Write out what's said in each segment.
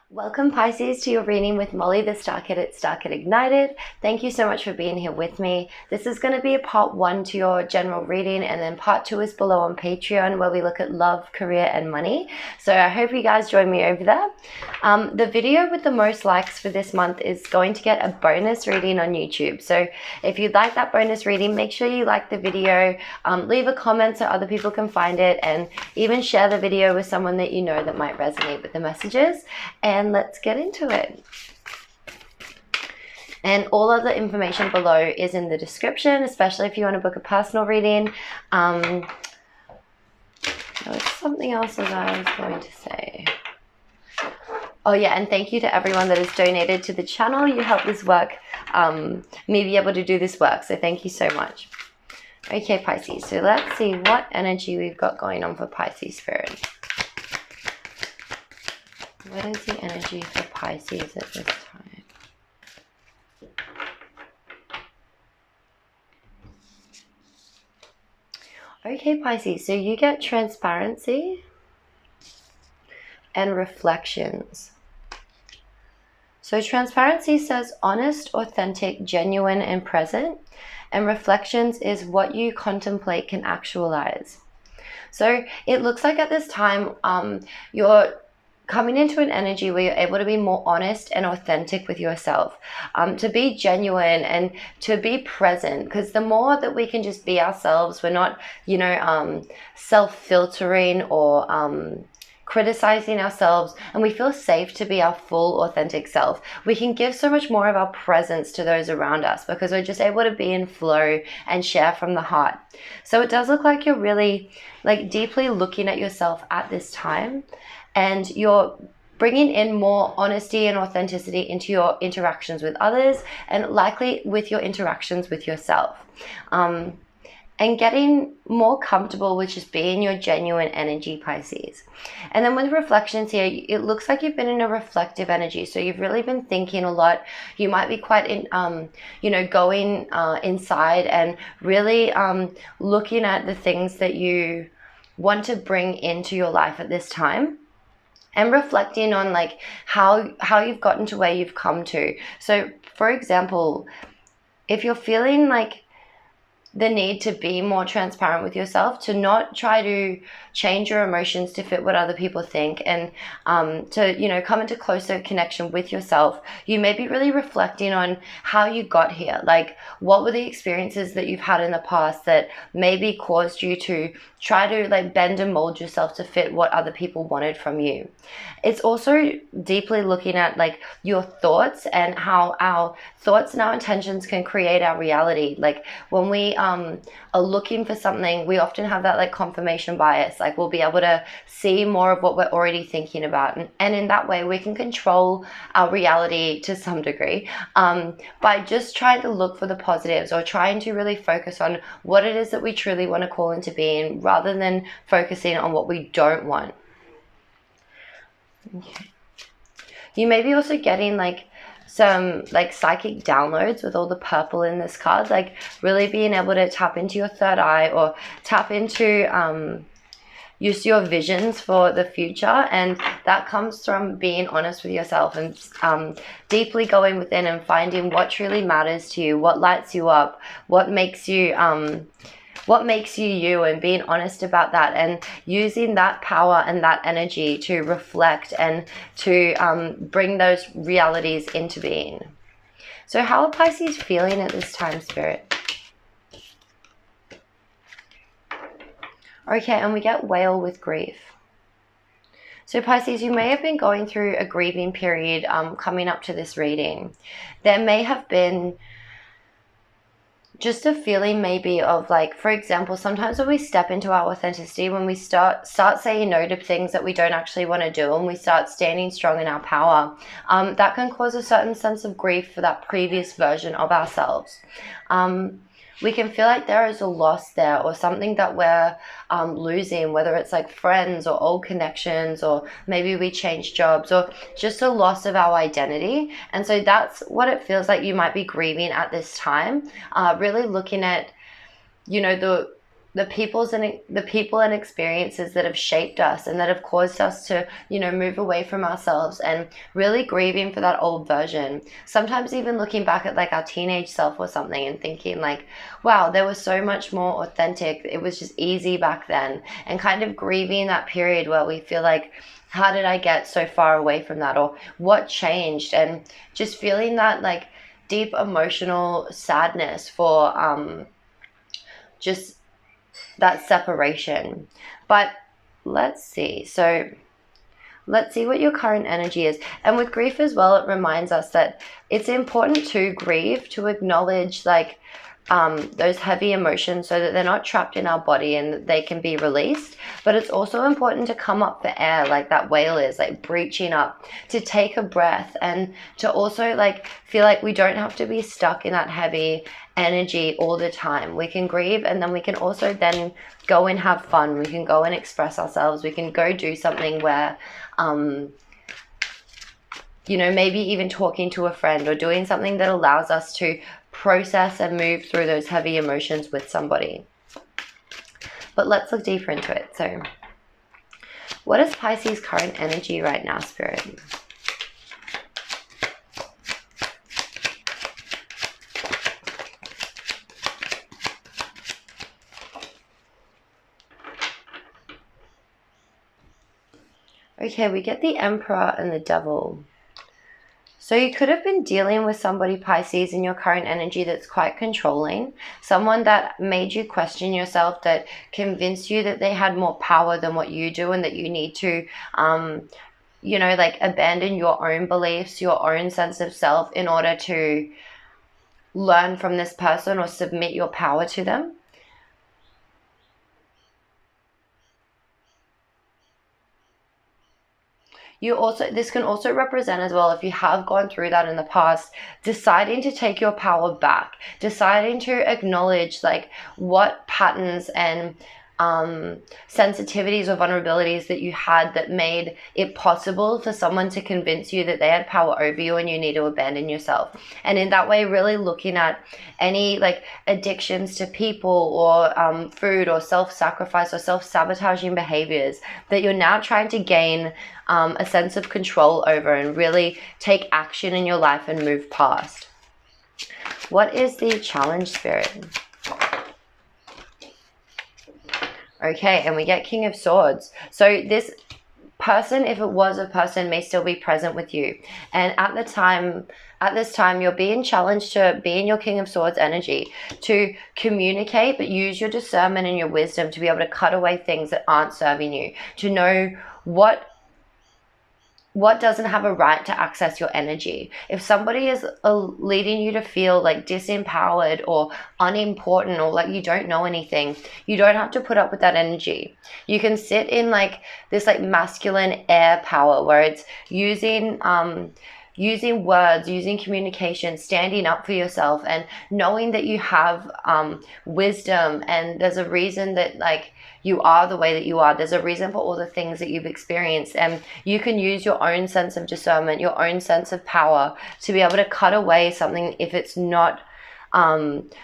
Welcome Pisces to your reading with Molly the Starkid at Starkidignited. Thank you so much for being here with me. This is going to be a part 1 to your general reading, and then part 2 is below on Patreon where we look at love, career and money. So I hope you guys join me over there. The video with the most likes for this month is going to get a bonus reading on YouTube. So if you'd like that bonus reading, make sure you like the video, leave a comment so other people can find it, and even share the video with someone that you know that might resonate with the messages. And let's get into it. And all of the information below is in the description, especially if you want to book a personal reading. There was something else that I was going to say. Oh yeah, and thank you to everyone that has donated to the channel. You help this work, me be able to do this work, so thank you so much. Okay, Pisces, so let's see what energy we've got going on for Pisces Spirit. What is the energy for Pisces at this time? Okay, Pisces, so you get transparency and reflections. So transparency says honest, authentic, genuine, and present. And reflections is what you contemplate can actualize. So it looks like at this time you're coming into an energy where you're able to be more honest and authentic with yourself, to be genuine and to be present, because the more that we can just be ourselves, we're not, self-filtering or criticizing ourselves, and we feel safe to be our full authentic self, we can give so much more of our presence to those around us because we're just able to be in flow and share from the heart. So it does look like you're really deeply looking at yourself at this time, and you're bringing in more honesty and authenticity into your interactions with others, and likely with your interactions with yourself. And getting more comfortable with just being your genuine energy, Pisces. And then with reflections here, it looks like you've been in a reflective energy. So you've really been thinking a lot. You might be quite going inside and really looking at the things that you want to bring into your life at this time, and reflecting on how you've gotten to where you've come to. So for example, if you're feeling the need to be more transparent with yourself, to not try to change your emotions to fit what other people think, and to come into closer connection with yourself, you may be really reflecting on how you got here. What were the experiences that you've had in the past that maybe caused you to try to bend and mold yourself to fit what other people wanted from you. It's also deeply looking at your thoughts and how our thoughts and our intentions can create our reality. When we are looking for something, we often have that confirmation bias. We'll be able to see more of what we're already thinking about, and in that way we can control our reality to some degree, by just trying to look for the positives, or trying to really focus on what it is that we truly want to call into being, rather than focusing on what we don't want. Okay. You may be also getting some psychic downloads with all the purple in this card, really being able to tap into your third eye, or tap into use your visions for the future. And that comes from being honest with yourself and deeply going within and finding what truly matters to you, what lights you up, what makes you you, and being honest about that, and using that power and that energy to reflect and to bring those realities into being. So how are Pisces feeling at this time, Spirit? Okay, and we get whale with grief. So Pisces, you may have been going through a grieving period coming up to this reading. There may have been just a feeling maybe of for example, sometimes when we step into our authenticity, when we start saying no to things that we don't actually want to do, and we start standing strong in our power, that can cause a certain sense of grief for that previous version of ourselves. We can feel like there is a loss there, or something that we're losing, whether it's friends or old connections, or maybe we changed jobs, or just a loss of our identity. And so that's what it feels like you might be grieving at this time, really looking at the the people and experiences that have shaped us and that have caused us to, you know, move away from ourselves, and really grieving for that old version. Sometimes even looking back at like our teenage self or something and thinking like, wow, there was so much more authentic. It was just easy back then, and kind of grieving that period where we feel like, how did I get so far away from that, or what changed? And just feeling that like deep emotional sadness for just that separation. But let's see. So let's see what your current energy is. And with grief as well, it reminds us that it's important to grieve, to acknowledge like those heavy emotions so that they're not trapped in our body and they can be released. But it's also important to come up for air, like that whale is, like breaching up, to take a breath, and to also like feel like we don't have to be stuck in that heavy energy all the time. We can grieve, and then we can also then go and have fun. We can go and express ourselves. We can go do something where you know, maybe even talking to a friend or doing something that allows us to process and move through those heavy emotions with somebody. But let's look deeper into it. So what is Pisces' current energy right now, Spirit? Okay, we get the Emperor and the Devil. So you could have been dealing with somebody, Pisces, in your current energy that's quite controlling. Someone that made you question yourself, that convinced you that they had more power than what you do, and that you need to, you know, like abandon your own beliefs, your own sense of self in order to learn from this person or submit your power to them. This can also represent as well, if you have gone through that in the past, deciding to take your power back, deciding to acknowledge like what patterns and sensitivities or vulnerabilities that you had that made it possible for someone to convince you that they had power over you and you need to abandon yourself. And in that way, really looking at any like addictions to people or food or self-sacrifice or self-sabotaging behaviors that you're now trying to gain a sense of control over and really take action in your life and move past. What is the challenge, Spirit? Okay, and we get King of Swords. So this person, if it was a person, may still be present with you. And at this time, you're being challenged to be in your King of Swords energy, to communicate, but use your discernment and your wisdom to be able to cut away things that aren't serving you, to know what doesn't have a right to access your energy. If somebody is leading you to feel like disempowered or unimportant or like you don't know anything, you don't have to put up with that energy. You can sit in like this like masculine air power where it's using words, using communication, standing up for yourself, and knowing that you have wisdom, and there's a reason that like you are the way that you are. There's a reason for all the things that you've experienced, and you can use your own sense of discernment, your own sense of power to be able to cut away something if it's not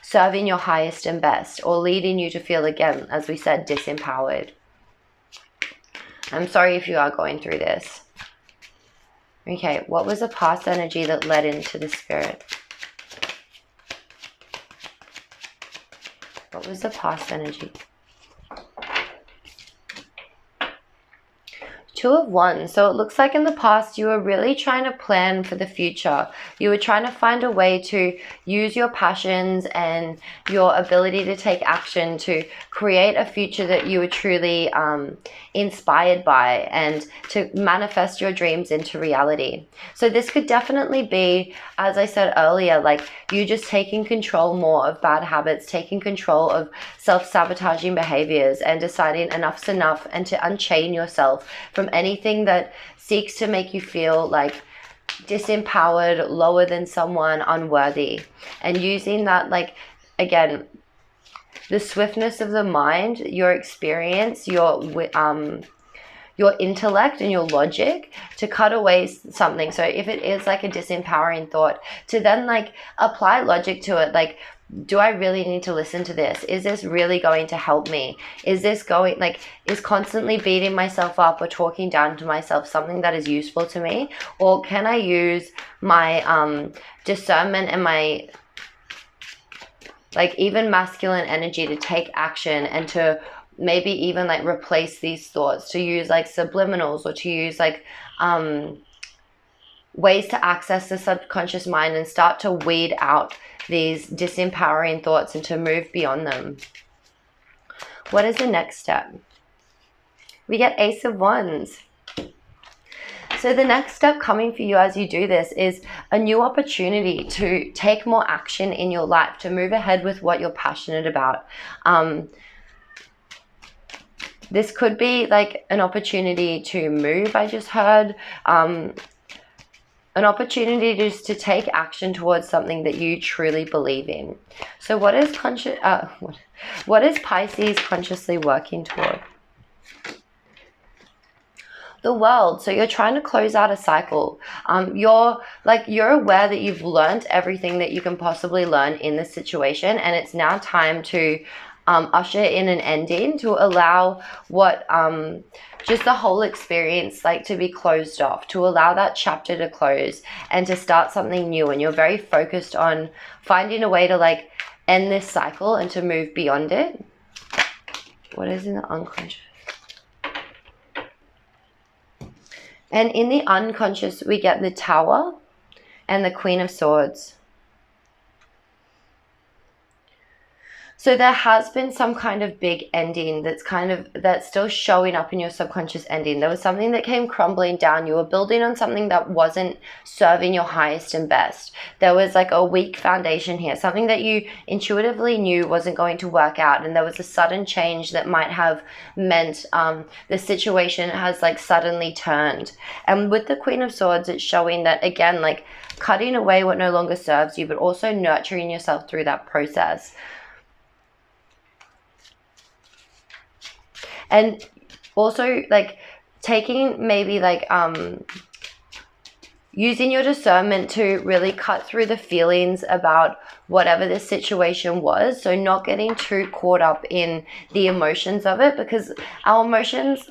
serving your highest and best, or leading you to feel, again, as we said, disempowered. I'm sorry if you are going through this. Okay, what was the past energy that led into the Spirit? What was the past energy? Two of Wands. So it looks like in the past you were really trying to plan for the future. You were trying to find a way to use your passions and your ability to take action to create a future that you were truly inspired by, and to manifest your dreams into reality. So this could definitely be, as I said earlier, like you just taking control more of bad habits, taking control of self-sabotaging behaviors, and deciding enough's enough, and to unchain yourself from anything that seeks to make you feel like disempowered, lower than someone, unworthy. And using that, like, again, the swiftness of the mind, your experience, your your intellect and your logic to cut away something. So if it is like a disempowering thought, to then like apply logic to it. Like, do I really need to listen to this? Is this really going to help me? Is this going, like, is constantly beating myself up or talking down to myself something that is useful to me? Or can I use my discernment and my, like, even masculine energy to take action and to maybe even like replace these thoughts, to use like subliminals, or to use like ways to access the subconscious mind and start to weed out these disempowering thoughts and to move beyond them. What is the next step? We get Ace of Wands. So the next step coming for you as you do this is a new opportunity to take more action in your life, to move ahead with what you're passionate about. This could be like an opportunity to move, I just heard. An opportunity just to take action towards something that you truly believe in. So what is Pisces consciously working toward? The World. So you're trying to close out a cycle. You're aware that you've learned everything that you can possibly learn in this situation, and it's now time to usher in an ending, to allow what just the whole experience like to be closed off, to allow that chapter to close and to start something new. And you're very focused on finding a way to like end this cycle and to move beyond it. What is in the unconscious? And in the unconscious, we get the Tower and the Queen of Swords. So there has been some kind of big ending that's still showing up in your subconscious ending. There was something that came crumbling down. You were building on something that wasn't serving your highest and best. There was like a weak foundation here, something that you intuitively knew wasn't going to work out. And there was a sudden change that might have meant the situation has like suddenly turned. And with the Queen of Swords, it's showing that, again, like cutting away what no longer serves you, but also nurturing yourself through that process. And also like taking maybe like using your discernment to really cut through the feelings about whatever the situation was. So not getting too caught up in the emotions of it, because our emotions,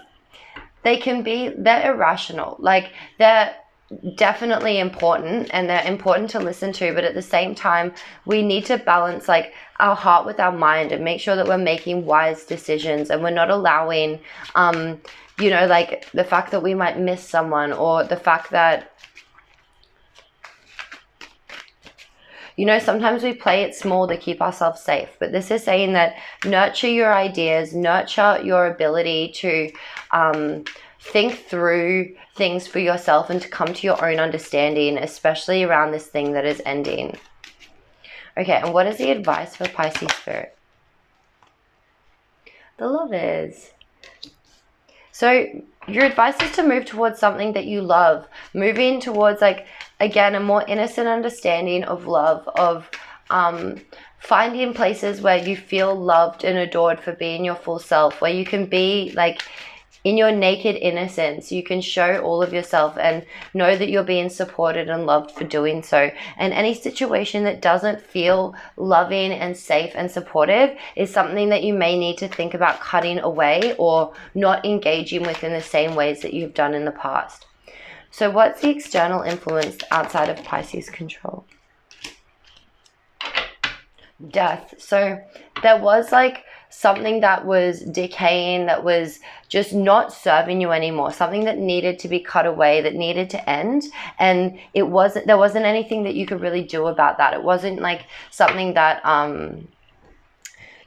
they're irrational. Like they're definitely important and they're important to listen to, but at the same time we need to balance like our heart with our mind and make sure that we're making wise decisions, and we're not allowing like the fact that we might miss someone, or the fact that sometimes we play it small to keep ourselves safe. But this is saying that nurture your ideas, nurture your ability to think through things for yourself and to come to your own understanding, especially around this thing that is ending. Okay, and what is the advice for Pisces Spirit? The Lovers. So your advice is to move towards something that you love, moving towards like, again, a more innocent understanding of love, of finding places where you feel loved and adored for being your full self, where you can be like in your naked innocence. You can show all of yourself and know that you're being supported and loved for doing so. And any situation that doesn't feel loving and safe and supportive is something that you may need to think about cutting away or not engaging with in the same ways that you've done in the past. So what's the external influence outside of Pisces control? Death. So there was like something that was decaying, that was just not serving you anymore, something that needed to be cut away, that needed to end, and there wasn't anything that you could really do about that. It wasn't like something that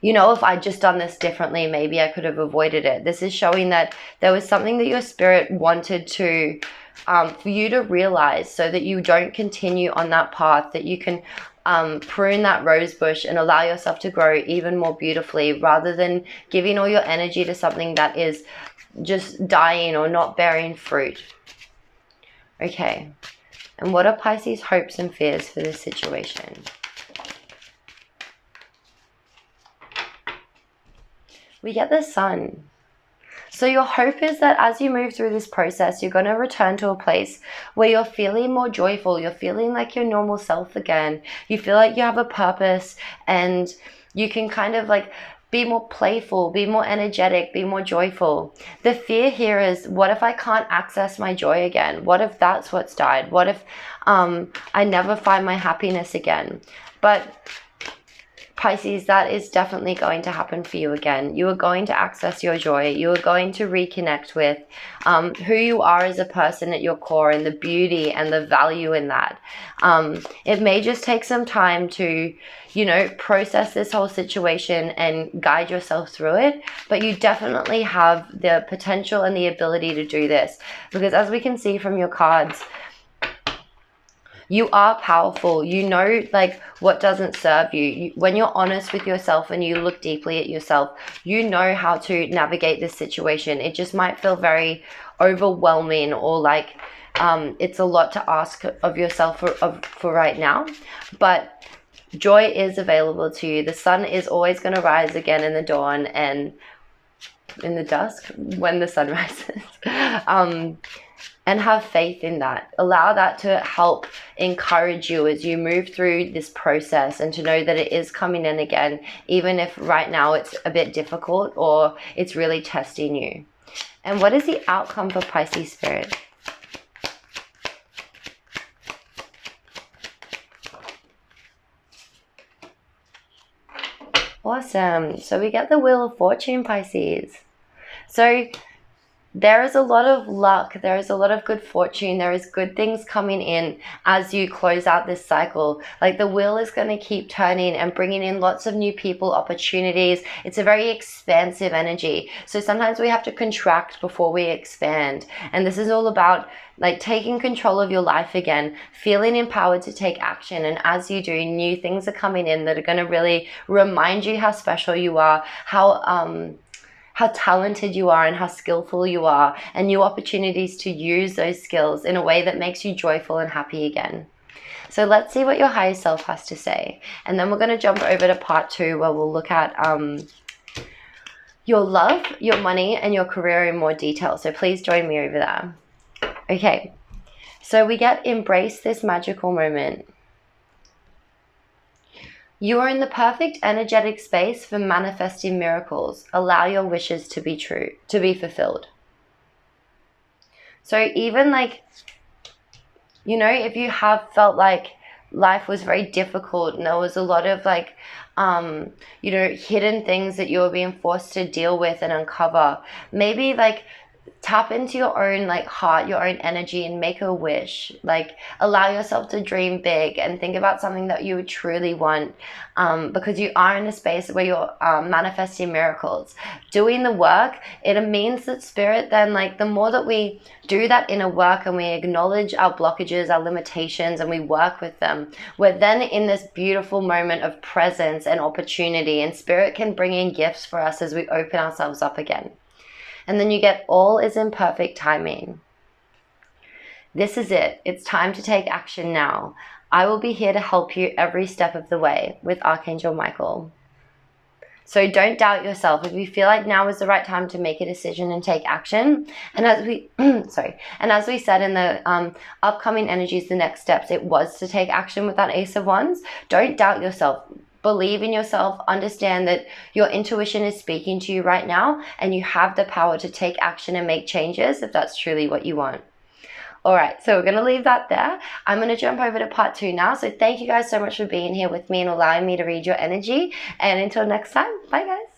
if I'd just done this differently, maybe I could have avoided it. This is showing that there was something that your spirit wanted to for you to realize, so that you don't continue on that path, that you can prune that rose bush and allow yourself to grow even more beautifully, rather than giving all your energy to something that is just dying or not bearing fruit. Okay, and what are Pisces' hopes and fears for this situation? We get the Sun. So your hope is that as you move through this process, you're going to return to a place where you're feeling more joyful. You're feeling like your normal self again. You feel like you have a purpose, and you can kind of like be more playful, be more energetic, be more joyful. The fear here is, what if I can't access my joy again? What if that's what's died? What if I never find my happiness again? But Pisces, that is definitely going to happen for you again. You are going to access your joy. You are going to reconnect with who you are as a person at your core, and the beauty and the value in that. It may just take some time to, you know, process this whole situation and guide yourself through it. But you definitely have the potential and the ability to do this, because as we can see from your cards, you are powerful. You know, like, what doesn't serve you. When you're honest with yourself and you look deeply at yourself, you know how to navigate this situation. It just might feel very overwhelming, or like it's a lot to ask of yourself for right now. But joy is available to you. The sun is always going to rise again in the dawn and in the dusk when the sun rises. And have faith in that. Allow that to help encourage you as you move through this process, and to know that it is coming in again, even if right now it's a bit difficult or it's really testing you. And what is the outcome for Pisces spirit? Awesome. So we get the Wheel of Fortune, Pisces. So there is a lot of luck, there is a lot of good fortune, there is good things coming in as you close out this cycle. Like, the wheel is going to keep turning and bringing in lots of new people, opportunities. It's a very expansive energy. So sometimes we have to contract before we expand. And this is all about like taking control of your life again, feeling empowered to take action. And as you do, new things are coming in that are going to really remind you how special you are, how talented you are, and how skillful you are, and new opportunities to use those skills in a way that makes you joyful and happy again. So let's see what your higher self has to say. And then we're going to jump over to part 2, where we'll look at your love, your money, and your career in more detail. So please join me over there. Okay, so we get embrace this magical moment. You are in the perfect energetic space for manifesting miracles. Allow your wishes to be fulfilled. So even like, you know, if you have felt like life was very difficult and there was a lot of like, you know, hidden things that you were being forced to deal with and uncover, maybe like tap into your own like heart, your own energy, and make a wish. Like, allow yourself to dream big and think about something that you would truly want, because you are in a space where you're manifesting miracles. Doing the work, it means that spirit then, like, the more that we do that inner work and we acknowledge our blockages, our limitations, and we work with them, we're then in this beautiful moment of presence and opportunity, and spirit can bring in gifts for us as we open ourselves up again. And then you get all is in perfect timing. This is it. It's time to take action now. I will be here to help you every step of the way with Archangel Michael. So don't doubt yourself. If you feel like now is the right time to make a decision and take action, and as we as we said in the upcoming energies, the next steps, it was to take action with that Ace of Wands. Don't doubt yourself. Believe in yourself. Understand that your intuition is speaking to you right now, and you have the power to take action and make changes if that's truly what you want. All right, so we're going to leave that there. I'm going to jump over to part 2 now. So thank you guys so much for being here with me and allowing me to read your energy. And until next time, bye guys.